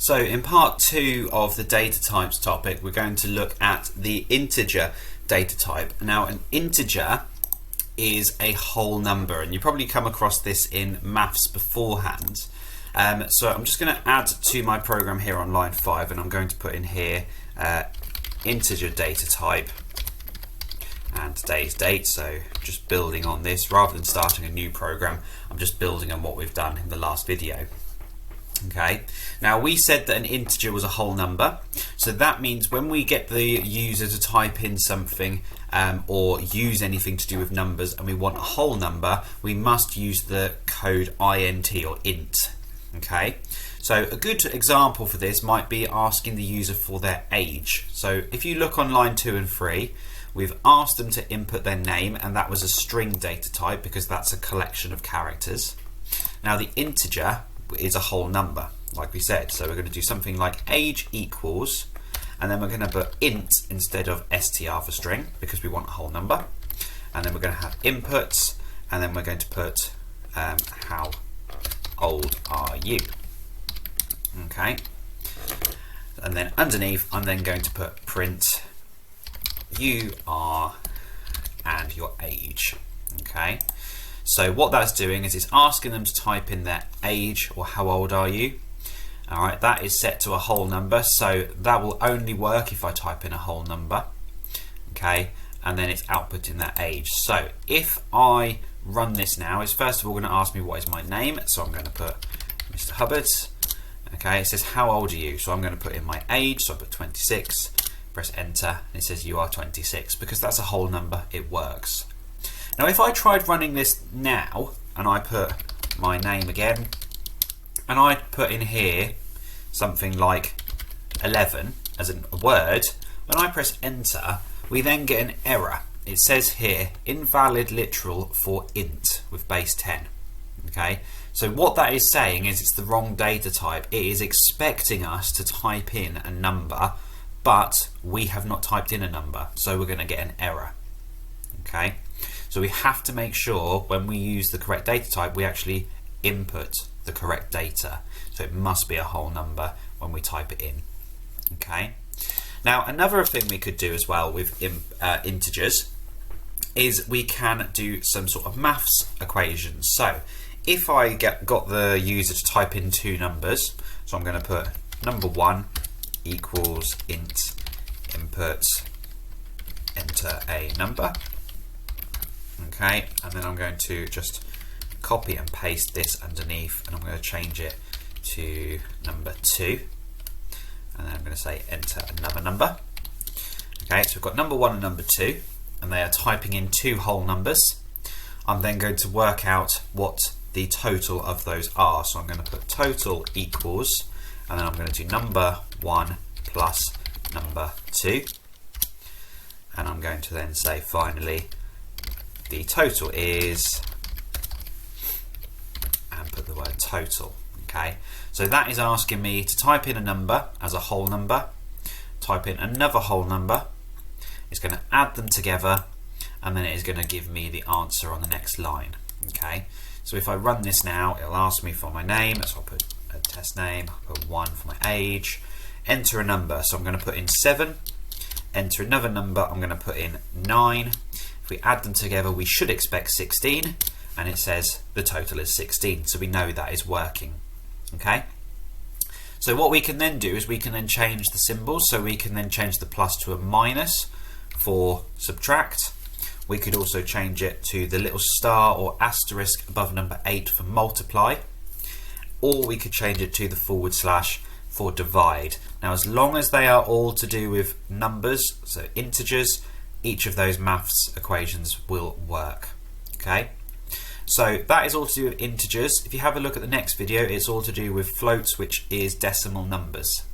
So in part 2 of the data types topic, we're going to look at the integer data type. Now, an integer is a whole number, and you probably come across this in maths beforehand. So I'm just going to add to my program here on line 5, and I'm going to put in here integer data type and today's date. So just building on this rather than starting a new program, I'm just building on what we've done in the last video. Okay, now we said that an integer was a whole number, so that means when we get the user to type in something or use anything to do with numbers and we want a whole number, we must use the code int or int. Okay, so a good example for this might be asking the user for their age. So if you look on line 2 and 3, we've asked them to input their name, and that was a string data type because that's a collection of characters. Now the integer is a whole number, like we said, so we're going to do something like age equals, and then we're going to put int instead of str for string because we want a whole number, and then we're going to have inputs, and then we're going to put how old are you. Okay, and then underneath I'm then going to put print you are and your age. Okay, so what that's doing is it's asking them to type in their age, or how old are you. Alright, that is set to a whole number, so that will only work if I type in a whole number. Okay, and then it's outputting that age. So if I run this now, it's first of all going to ask me what is my name, so I'm going to put Mr. Hubbard. Okay, it says how old are you, so I'm going to put in my age, so I put 26, press enter, and it says you are 26, because that's a whole number, it works. Now if I tried running this now, and I put my name again, and I put in here something like 11 as a word, when I press enter, we then get an error. It says here, invalid literal for int with base 10. Okay, so what that is saying is it's the wrong data type. It is expecting us to type in a number, but we have not typed in a number, so we're going to get an error. Okay, so we have to make sure when we use the correct data type, we actually input the correct data. So it must be a whole number when we type it in. Okay, now another thing we could do as well with integers is we can do some sort of maths equations. So if I got the user to type in two numbers, so I'm going to put number 1 equals int input enter a number. Okay, and then I'm going to just copy and paste this underneath, and I'm going to change it to number 2, and then I'm going to say enter another number. Okay, so we've got number 1 and number 2, and they are typing in two whole numbers. I'm then going to work out what the total of those are, so I'm going to put total equals, and then I'm going to do number 1 plus number 2, and I'm going to then say finally the total is, and put the word total. Okay, so that is asking me to type in a number as a whole number, type in another whole number, it's going to add them together, and then it is going to give me the answer on the next line. Okay, so if I run this now, it'll ask me for my name, so I'll put a test name, I'll put 1 for my age, enter a number, so I'm going to put in 7, enter another number, I'm going to put in 9. If we add them together, we should expect 16, and it says the total is 16, so we know that is working. Okay, so what we can then do is we can then change the symbols, so we can then change the plus to a minus for subtract. We could also change it to the little star or asterisk above number 8 for multiply, or we could change it to the / for divide. Now, as long as they are all to do with numbers, so integers, each of those maths equations will work. Okay, so that is all to do with integers. If you have a look at the next video, it's all to do with floats, which is decimal numbers.